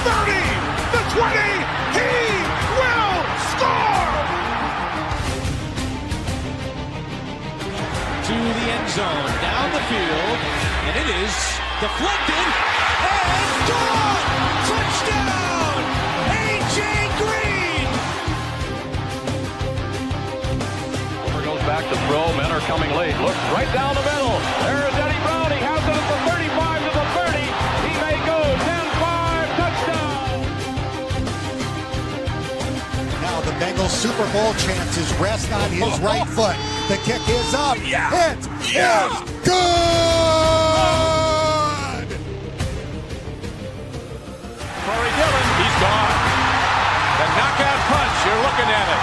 30, the 20, he will score! To the end zone, down the field, and it is deflected, and gone! Touchdown! A.J. Green! Over goes back to throw, men are coming late, looks right down the middle, there's Eddie Brown, he has it at the 35 to the 30, he may go, 10-5, touchdown! Now the Bengals Super Bowl chances rest on his right foot. The kick is up. It is good! Corey Dillon, he's gone. The knockout punch, you're looking at it.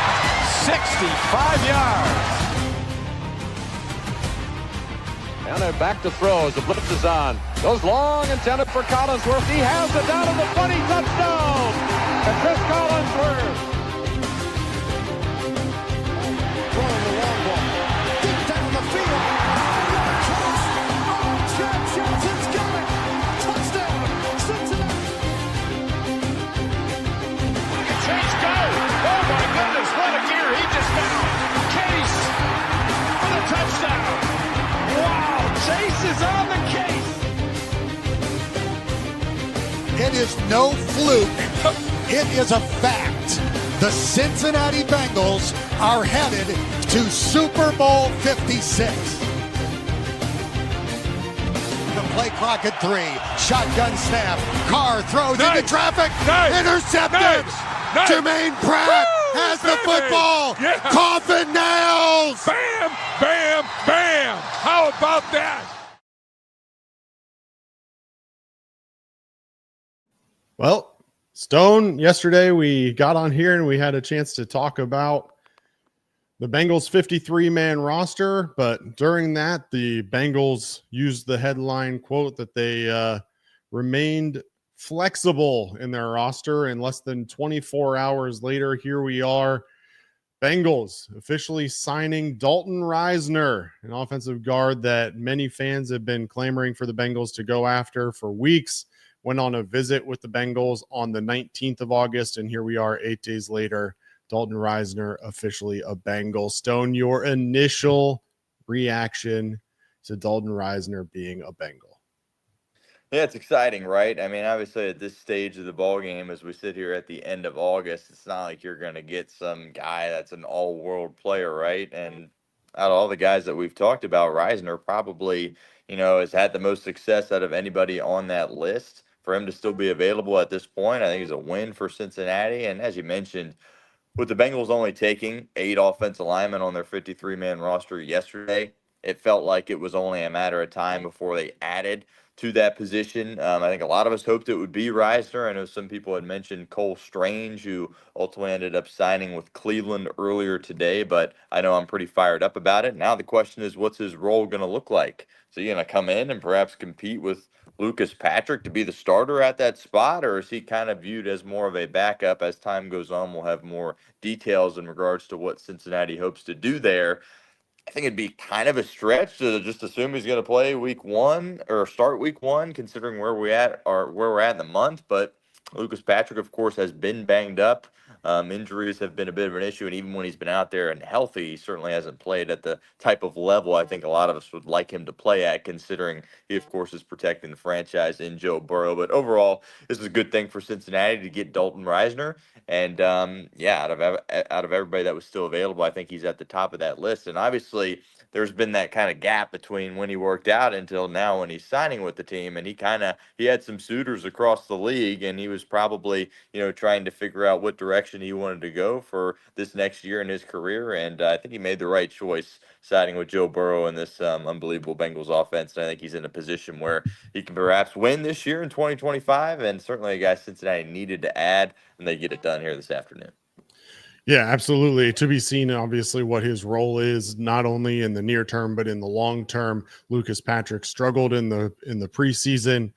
65 yards. And they're back to throws. The blitz is on. Goes long, intended for Collinsworth. He has it down to the 20, touchdown. And Chris Collinsworth. Throwing the long ball. Deep down the field. Johnson's got it. Touchdown, Cincinnati. Look at Chase go. Oh my goodness, what a gear he just found. Case for the touchdown. Wow, Chase is on the case. It is no fluke. It is a fact. The Cincinnati Bengals are headed to Super Bowl 56. The play clock at 3. Shotgun snap. Carr throws into traffic. Intercepted. Jermaine Pratt has the football. Yeah. Coffin nails. Bam, bam, bam! How about that? Well, Stone, yesterday we got on here and we had a chance to talk about the Bengals 53-man roster, but during that, the Bengals used the headline quote that they remained flexible in their roster, and less than 24 hours later, here we are, Bengals officially signing Dalton Risner, an offensive guard that many fans have been clamoring for the Bengals to go after for weeks. Went on a visit with the Bengals on the 19th of August, and here we are 8 days later. Dalton Risner officially a Bengal. Stone, your initial reaction to Dalton Risner being a Bengal? Yeah, it's exciting, right? I mean, obviously at this stage of the ball game, as we sit here at the end of August, it's not like you're going to get some guy that's an all-world player, right? And out of all the guys that we've talked about, Risner probably, has had the most success out of anybody on that list. For him to still be available at this point, I think is a win for Cincinnati. And as you mentioned, with the Bengals only taking 8 offensive linemen on their 53-man roster yesterday, it felt like it was only a matter of time before they added to that position. I think a lot of us hoped it would be Risner. I know some people had mentioned Cole Strange, who ultimately ended up signing with Cleveland earlier today, but I know I'm pretty fired up about it. Now the question is, what's his role going to look like? So you going to come in and perhaps compete with Lucas Patrick to be the starter at that spot, or is he kind of viewed as more of a backup? As time goes on, we'll have more details in regards to what Cincinnati hopes to do there. I think it'd be kind of a stretch to just assume he's going to play week 1 or start week 1, considering where we're at in the month. But Lucas Patrick, of course, has been banged up. Injuries have been a bit of an issue, and even when he's been out there and healthy, he certainly hasn't played at the type of level I think a lot of us would like him to play at, considering he, of course, is protecting the franchise in Joe Burrow. But overall, this is a good thing for Cincinnati to get Dalton Risner. And, out of everybody that was still available, I think he's at the top of that list. And obviously, there's been that kind of gap between when he worked out until now when he's signing with the team. And he had some suitors across the league, and he was probably, trying to figure out what direction he wanted to go for this next year in his career. And I think he made the right choice siding with Joe Burrow in this unbelievable Bengals offense. And I think he's in a position where he can perhaps win this year in 2025. And certainly a guy Cincinnati needed to add, and they get it done here this afternoon. Yeah, absolutely. To be seen, obviously, what his role is, not only in the near term, but in the long term. Lucas Patrick struggled in the preseason.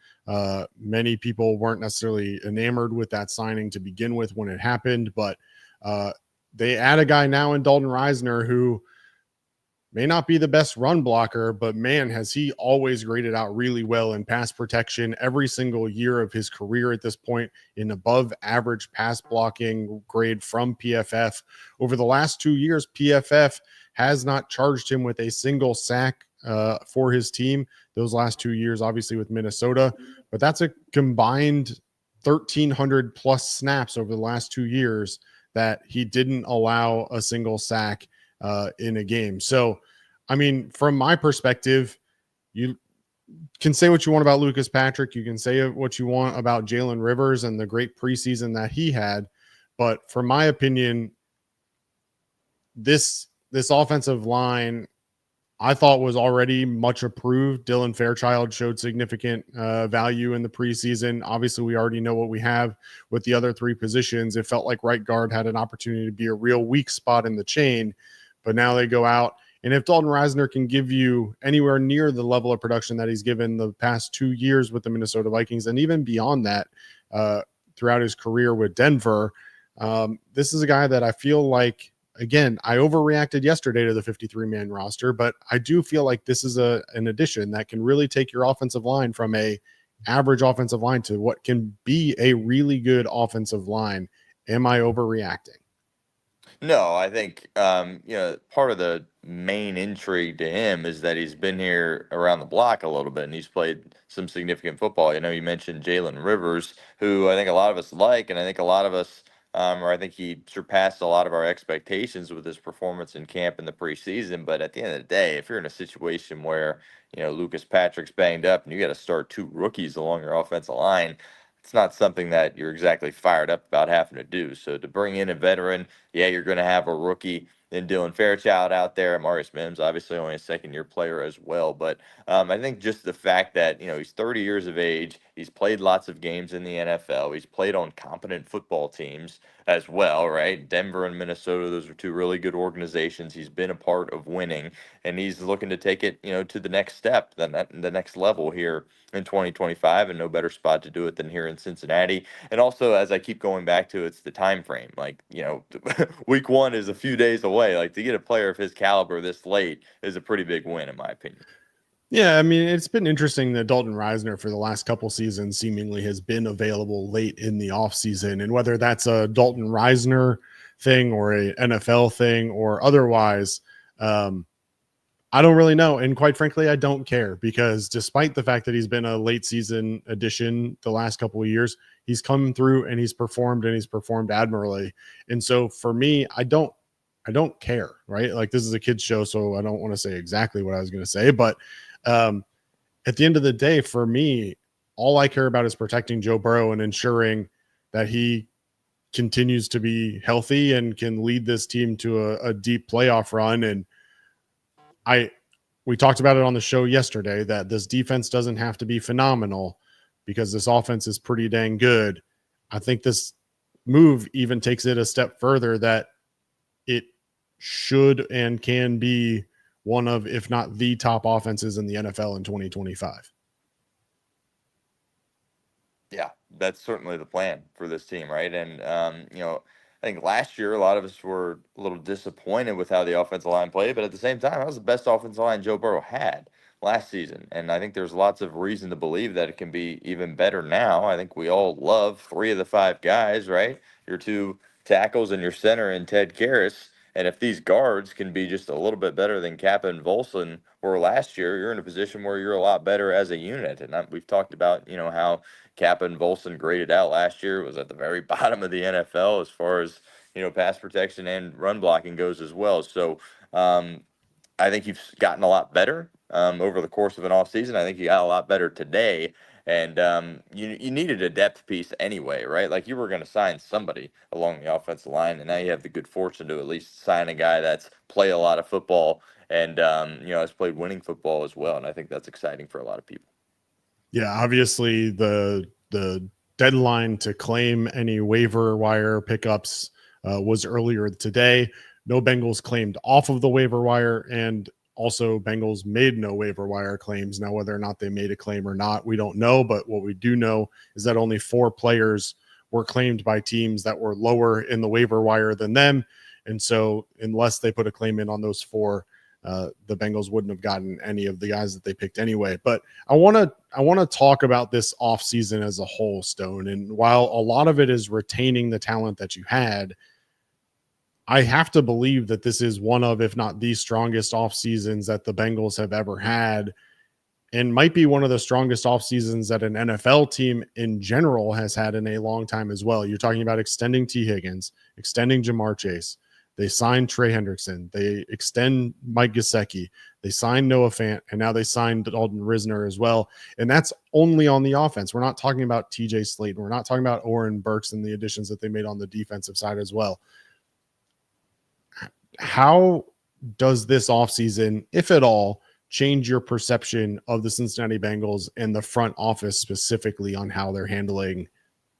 Many people weren't necessarily enamored with that signing to begin with when it happened, but they add a guy now in Dalton Risner who may not be the best run blocker, but man, has he always graded out really well in pass protection every single year of his career at this point, in above average pass blocking grade from PFF. Over the last 2 years, PFF has not charged him with a single sack for his team. Those last 2 years, obviously with Minnesota, but that's a combined 1,300 plus snaps over the last 2 years that he didn't allow a single sack in a game. So, I mean, from my perspective, you can say what you want about Lucas Patrick. You can say what you want about Jalen Rivers and the great preseason that he had. But from my opinion, this offensive line, I thought, was already much improved. Dylan Fairchild showed significant value in the preseason. Obviously, we already know what we have with the other three positions. It felt like right guard had an opportunity to be a real weak spot in the chain, but now they go out. And if Dalton Risner can give you anywhere near the level of production that he's given the past 2 years with the Minnesota Vikings, and even beyond that throughout his career with Denver, this is a guy that I feel like, again, I overreacted yesterday to the 53-man roster, but I do feel like this is an addition that can really take your offensive line from a average offensive line to what can be a really good offensive line. Am I overreacting? No, I think part of the main intrigue to him is that he's been here around the block a little bit and he's played some significant football. You mentioned Jalen Rivers, who I think a lot of us like, and I think a lot of us, or I think he surpassed a lot of our expectations with his performance in camp in the preseason. But at the end of the day, if you're in a situation where Lucas Patrick's banged up and you got to start two rookies along your offensive line, it's not something that you're exactly fired up about having to do. So to bring in a veteran, yeah, you're going to have a rookie in Dylan Fairchild out there. Marius Mims, obviously only a second-year player as well. But I think just the fact that, he's 30 years of age, he's played lots of games in the NFL, he's played on competent football teams as well, right? Denver and Minnesota, those are two really good organizations. He's been a part of winning, and he's looking to take it, to the next step, the next level here in 2025, and no better spot to do it than here in Cincinnati. And also, as I keep going back to, it's the time frame. Like, week one is a few days away. Like, to get a player of his caliber this late is a pretty big win, in my opinion. Yeah, I mean, it's been interesting that Dalton Risner for the last couple seasons seemingly has been available late in the offseason. And whether that's a Dalton Risner thing or a NFL thing or otherwise, I don't really know. And quite frankly, I don't care, because despite the fact that he's been a late season addition the last couple of years, he's come through and he's performed admirably. And so for me, I don't care, right? Like, this is a kid's show, so I don't want to say exactly what I was going to say, but at the end of the day, for me, all I care about is protecting Joe Burrow and ensuring that he continues to be healthy and can lead this team to a deep playoff run. And we talked about it on the show yesterday that this defense doesn't have to be phenomenal because this offense is pretty dang good. I think this move even takes it a step further, that it should and can be one of, if not the top offenses in the NFL in 2025. Yeah, that's certainly the plan for this team, right? And, I think last year a lot of us were a little disappointed with how the offensive line played, but at the same time, that was the best offensive line Joe Burrow had last season. And I think there's lots of reason to believe that it can be even better now. I think we all love 3 of the 5 guys, right? Your 2 tackles and your center and Ted Karras. And if these guards can be just a little bit better than Kappa and Volson were last year, you're in a position where you're a lot better as a unit. And we've talked about, how Kappa and Volson graded out last year. It was at the very bottom of the NFL as far as, pass protection and run blocking goes as well. So I think you've gotten a lot better over the course of an offseason. I think you got a lot better today. And you needed a depth piece anyway, right? Like, you were going to sign somebody along the offensive line, and now you have the good fortune to at least sign a guy that's played a lot of football and has played winning football as well. And I think that's exciting for a lot of people. Yeah, obviously the deadline to claim any waiver wire pickups was earlier today. No Bengals claimed off of the waiver wire, and also Bengals made no waiver wire claims. Now, whether or not they made a claim or not, we don't know. But what we do know is that only 4 players were claimed by teams that were lower in the waiver wire than them. And so unless they put a claim in on those 4, the Bengals wouldn't have gotten any of the guys that they picked anyway. But I want to talk about this offseason as a whole, Stone. And while a lot of it is retaining the talent that you had, I have to believe that this is one of, if not the strongest off seasons that the Bengals have ever had, and might be one of the strongest off seasons that an NFL team in general has had in a long time as well. You're talking about extending T. Higgins, extending Jamar Chase. They signed Trey Hendrickson. They extend Mike Gesicki. They signed Noah Fant, and now they signed Dalton Risner as well. And that's only on the offense. We're not talking about TJ Slayton. We're not talking about Oren Burks and the additions that they made on the defensive side as well. How does this offseason, if at all, change your perception of the Cincinnati Bengals and the front office specifically on how they're handling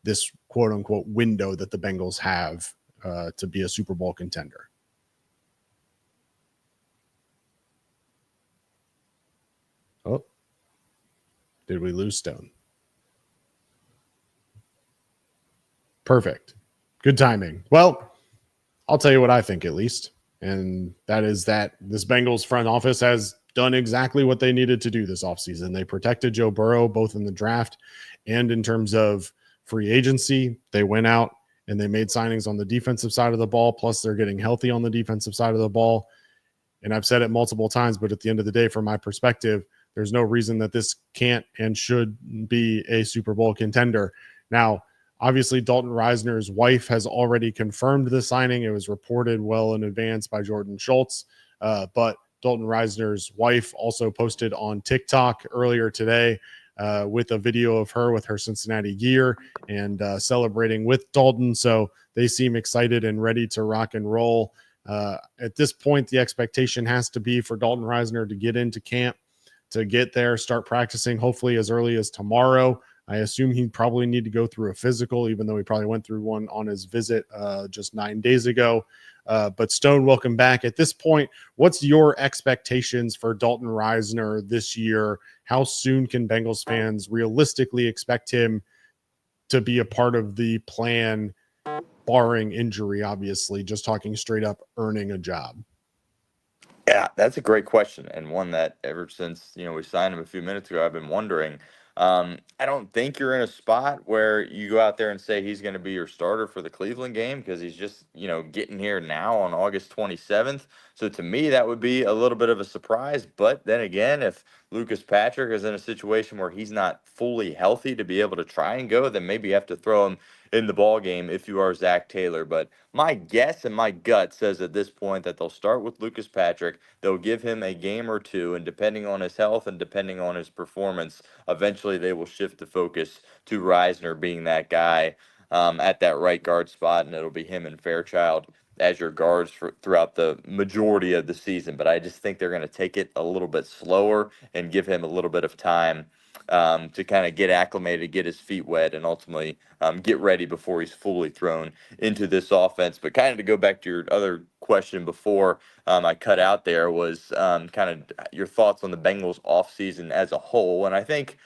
this quote unquote window that the Bengals have to be a Super Bowl contender? Oh, did we lose Stone? Perfect. Good timing. Well, I'll tell you what I think at least. And that is that this Bengals front office has done exactly what they needed to do this offseason. They protected Joe Burrow, both in the draft and in terms of free agency. They went out and they made signings on the defensive side of the ball. Plus, they're getting healthy on the defensive side of the ball. And I've said it multiple times, but at the end of the day, from my perspective, there's no reason that this can't and should be a Super Bowl contender. Now, obviously, Dalton Risner's wife has already confirmed the signing. It was reported well in advance by Jordan Schultz. But Dalton Risner's wife also posted on TikTok earlier today with a video of her with her Cincinnati gear and celebrating with Dalton. So they seem excited and ready to rock and roll. At this point, the expectation has to be for Dalton Risner to get into camp, to get there, start practicing, hopefully as early as tomorrow. I assume he'd probably need to go through a physical, even though he probably went through one on his visit just 9 days ago. But Stone, welcome back. At this point, what's your expectations for Dalton Risner this year? How soon can Bengals fans realistically expect him to be a part of the plan, barring injury, obviously, just talking straight up earning a job? Yeah, that's a great question, and one that ever since we signed him a few minutes ago, I've been wondering. I don't think you're in a spot where you go out there and say he's going to be your starter for the Cleveland game, because he's just getting here now on August 27th. So to me, that would be a little bit of a surprise. But then again, if Lucas Patrick is in a situation where he's not fully healthy to be able to try and go, then maybe you have to throw him in the ball game if you are Zach Taylor. But my guess and my gut says at this point that they'll start with Lucas Patrick. They'll give him a game or two, and depending on his health and depending on his performance, eventually they will shift the focus to Risner being that guy at that right guard spot, and it'll be him and Fairchild as your guards throughout the majority of the season. But I just think they're going to take it a little bit slower and give him a little bit of time to kind of get acclimated, get his feet wet, and ultimately get ready before he's fully thrown into this offense. But kind of to go back to your other question before I cut out there was kind of your thoughts on the Bengals offseason as a whole. And I think,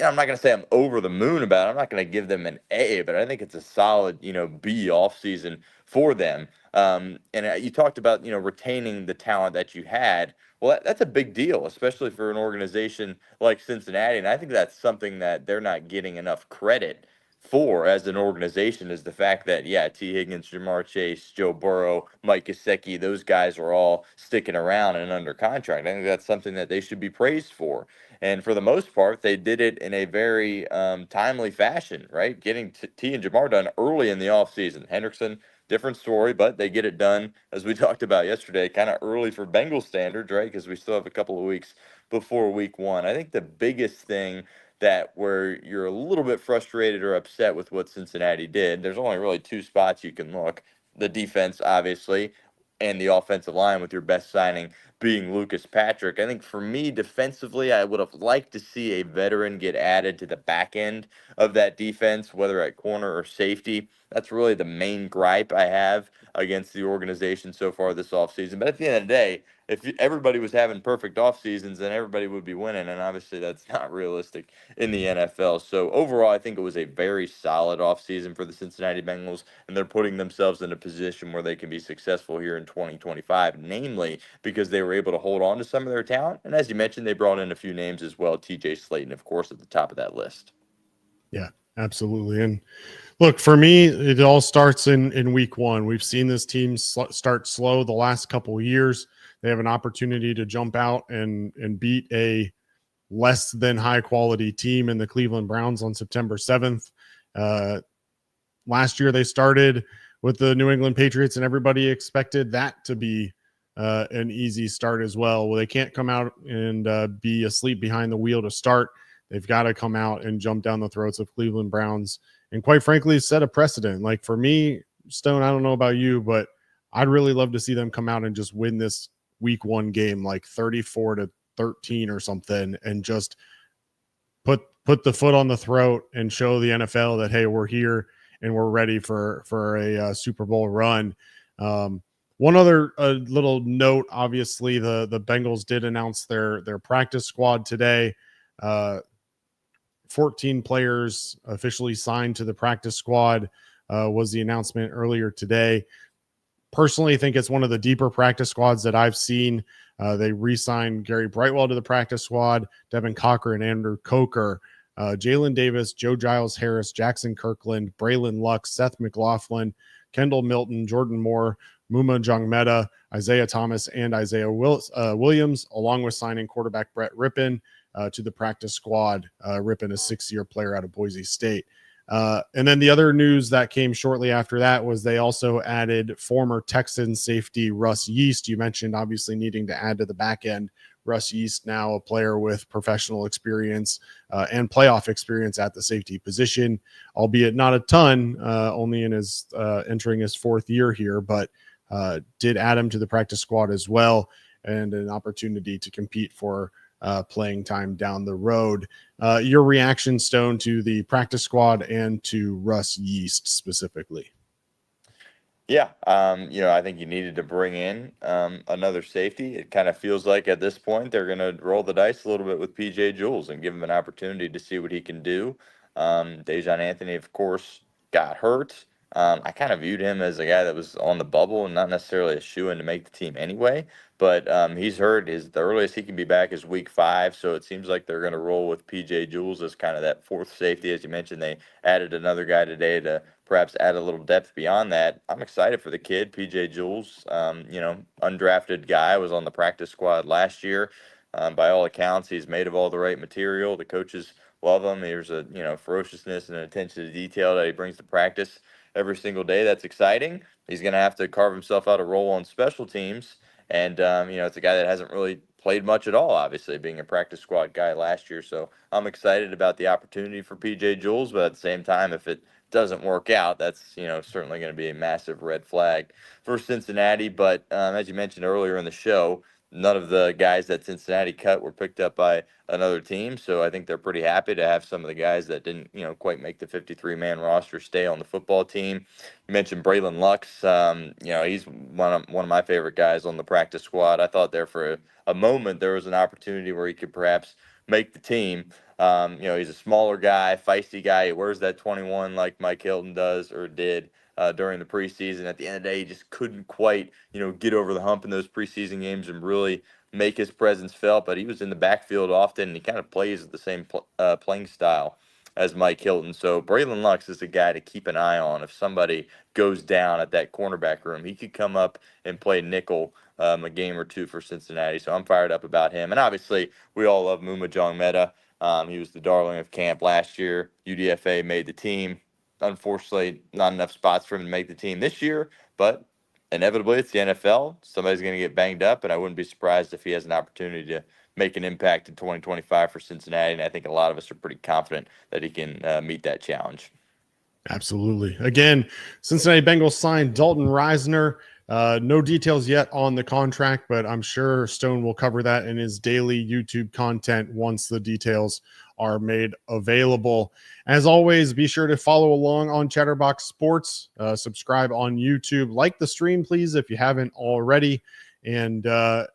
I'm not going to say I'm over the moon about it. I'm not going to give them an A, but I think it's a solid, B offseason for them. And you talked about, retaining the talent that you had. Well, that's a big deal, especially for an organization like Cincinnati. And I think that's something that they're not getting enough credit for as an organization, is the fact that, yeah, T. Higgins, Jamar Chase, Joe Burrow, Mike Gesicki, those guys are all sticking around and under contract. I think that's something that they should be praised for. And for the most part, they did it in a very timely fashion, right? Getting T and Jamar done early in the offseason. Hendrickson, different story, but they get it done, as we talked about yesterday, kind of early for Bengals standards, right? Because we still have a couple of weeks before week one. I think the biggest thing that where you're a little bit frustrated or upset with what Cincinnati did, there's only really two spots you can look. The defense, obviously, and the offensive line, with your best signing being Lucas Patrick. I think for me, defensively, I would have liked to see a veteran get added to the back end of that defense, whether at corner or safety. That's really the main gripe I have against the organization so far this offseason. But at the end of the day, if everybody was having perfect off seasons, then everybody would be winning, and obviously that's not realistic in the NFL. So overall, I think it was a very solid offseason for the Cincinnati Bengals, and they're putting themselves in a position where they can be successful here in 2025, namely because they were able to hold on to some of their talent. And as you mentioned, they brought in a few names as well. TJ Slayton, of course, at the top of that list. Yeah, absolutely. And look, for me, it all starts in week one. We've seen this team start slow the last couple of years. They have an opportunity to jump out and beat a less than high quality team in the Cleveland Browns on September 7th. Last year, they started with the New England Patriots, and everybody expected that to be an easy start as well. Well, they can't come out and be asleep behind the wheel to start. They've got to come out and jump down the throats of Cleveland Browns and, quite frankly, set a precedent. Like, for me, Stone, I don't know about you, but I'd really love to see them come out and just win this week one game, like 34-13 or something, and just put the foot on the throat and show the NFL that, hey, we're here and we're ready for a Super Bowl run. One other little note, obviously, the Bengals did announce their practice squad today. 14 players officially signed to the practice squad was the announcement earlier today. Personally, I think it's one of the deeper practice squads that I've seen. They re-signed Gary Brightwell to the practice squad, Devin Cochran, Andrew Coker, Jalen Davis, Joe Giles Harris, Jackson Kirkland, Braylon Lux, Seth McLaughlin, Kendall Milton, Jordan Moore, Muma Jongmeta, Isaiah Thomas, and Isaiah Williams, along with signing quarterback Brett Rippon to the practice squad. Rippon, a 6-year player out of Boise State. And then the other news that came shortly after that was they also added former Texan safety Russ Yeast. You mentioned obviously needing to add to the back end. Russ Yeast, now a player with professional experience and playoff experience at the safety position, albeit not a ton, only in his entering his 4th year here, but did add him to the practice squad as well, and an opportunity to compete for playing time down the road. Your reaction, Stone, to the practice squad and to Russ Yeast specifically? Yeah, I think you needed to bring in another safety. It kind of feels like at this point they're going to roll the dice a little bit with PJ Jules and give him an opportunity to see what he can do. Dejon Anthony, of course, got hurt. I kind of viewed him as a guy that was on the bubble and not necessarily a shoo-in to make the team anyway. But he's hurt. The earliest he can be back is week 5. So it seems like they're going to roll with PJ Jules as kind of that 4th safety. As you mentioned, they added another guy today to perhaps add a little depth beyond that. I'm excited for the kid, PJ Jules. Undrafted guy, was on the practice squad last year. By all accounts, he's made of all the right material. The coaches love him. There's a ferociousness and an attention to detail that he brings to practice every single day. That's exciting. He's going to have to carve himself out a role on special teams. And, it's a guy that hasn't really played much at all, obviously, being a practice squad guy last year. So I'm excited about the opportunity for PJ Jules. But at the same time, if it doesn't work out, that's certainly going to be a massive red flag for Cincinnati. But as you mentioned earlier in the show, none of the guys that Cincinnati cut were picked up by another team. So I think they're pretty happy to have some of the guys that didn't quite make the 53-man roster stay on the football team. You mentioned Braylon Lux. He's one of my favorite guys on the practice squad. I thought there for a moment there was an opportunity where he could perhaps make the team. He's a smaller guy, feisty guy. He wears that 21 like Mike Hilton does or did during the preseason. At the end of the day, he just couldn't quite, get over the hump in those preseason games and really make his presence felt. But he was in the backfield often, and he kind of plays the same playing style as Mike Hilton. So Braylon Lux is a guy to keep an eye on. If somebody goes down at that cornerback room, he could come up and play nickel a game or two for Cincinnati. So I'm fired up about him. And obviously, we all love Muma Jongmeta. He was the darling of camp last year. UDFA made the team. Unfortunately, not enough spots for him to make the team this year, but inevitably it's the NFL. Somebody's going to get banged up, and I wouldn't be surprised if he has an opportunity to make an impact in 2025 for Cincinnati. And I think a lot of us are pretty confident that he can meet that challenge. Absolutely. Again, Cincinnati Bengals signed Dalton Risner. No details yet on the contract, but I'm sure Stone will cover that in his daily YouTube content once the details are made available. As always, be sure to follow along on Chatterbox Sports, subscribe on YouTube, like the stream, please, if you haven't already, and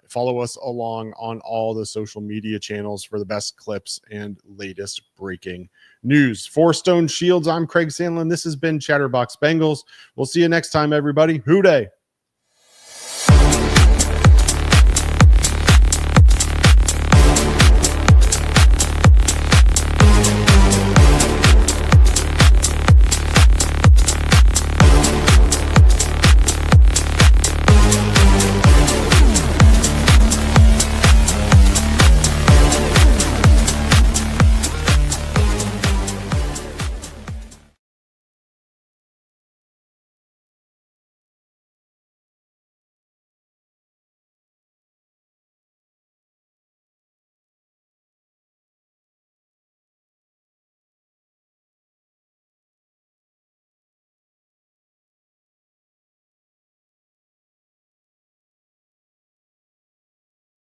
follow us along on all the social media channels for the best clips and latest breaking news. For Stone Shields, I'm Craig Sandlin. This has been Chatterbox Bengals. We'll see you next time, everybody. Hoo day.